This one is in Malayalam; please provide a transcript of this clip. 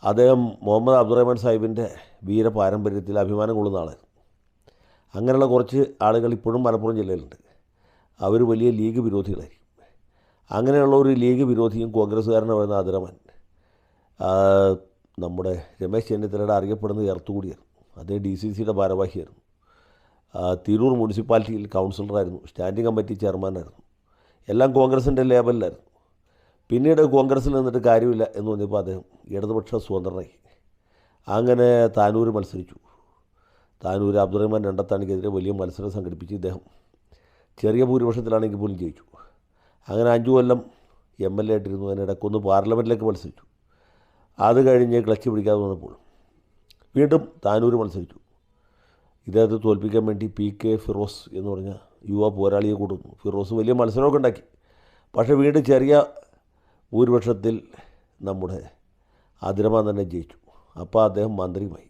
അദ്ദേഹം മുഹമ്മദ് അബ്ദുറഹ്മാൻ സാഹിബിൻ്റെ വീരപാരമ്പര്യത്തിൽ അഭിമാനം കൊള്ളുന്ന ആളായിരുന്നു. അങ്ങനെയുള്ള കുറച്ച് ആളുകൾ ഇപ്പോഴും മലപ്പുറം ജില്ലയിലുണ്ട്. അവർ വലിയ ലീഗ് വിരോധികളായിരിക്കും. അങ്ങനെയുള്ള ഒരു ലീഗ് വിരോധിയും കോൺഗ്രസ്സുകാരനായിരുന്ന അതിരമൻ നമ്മുടെ രമേശ് ചെന്നിത്തലയുടെ അറിയപ്പെടുന്ന ചേർത്തുകൂടിയായിരുന്നു. അദ്ദേഹം DCCയുടെ ഭാരവാഹിയായിരുന്നു. തിരൂർ മുനിസിപ്പാലിറ്റിയിൽ കൗൺസിലറായിരുന്നു. Standing committee ചെയർമാനായിരുന്നു. എല്ലാം കോൺഗ്രസിൻ്റെ ലേബലിലായിരുന്നു. പിന്നീട് കോൺഗ്രസ്സിൽ നിന്നിട്ട് കാര്യമില്ല എന്ന് പറഞ്ഞപ്പോൾ അദ്ദേഹം ഇടതുപക്ഷ സ്വതന്ത്രനായി. അങ്ങനെ താനൂർ മത്സരിച്ചു. താനൂർ അബ്ദുറഹ്മാൻ രണ്ടത്താണിക്കെതിരെ വലിയ മത്സരം സംഘടിപ്പിച്ച് ഇദ്ദേഹം ചെറിയ ഭൂരിപക്ഷത്തിലാണെങ്കിൽ പോലും ജയിച്ചു. അങ്ങനെ 5 കൊല്ലം MLA ആയിട്ടിരുന്നു. അതിനിടയ്ക്കൊന്ന് പാർലമെൻറ്റിലേക്ക് മത്സരിച്ചു. അത് കഴിഞ്ഞ് ക്ലച്ച് പിടിക്കാതെ വന്നപ്പോൾ വീണ്ടും താനൂർ മത്സരിച്ചു. ഇദ്ദേഹത്തെ തോൽപ്പിക്കാൻ വേണ്ടി PK ഫിറോസ് എന്ന് പറഞ്ഞ യുവ പോരാളിയെ കൊടുത്തു. ഫിറോസ് വലിയ മത്സരമൊക്കെ ഉണ്ടാക്കി. പക്ഷേ വീണ്ടും ചെറിയ ഭൂരിപക്ഷത്തിൽ നമ്മുടെ അതിരമാൻ തന്നെ ജയിച്ചു. അപ്പോൾ അദ്ദേഹം മന്ത്രിയുമായി.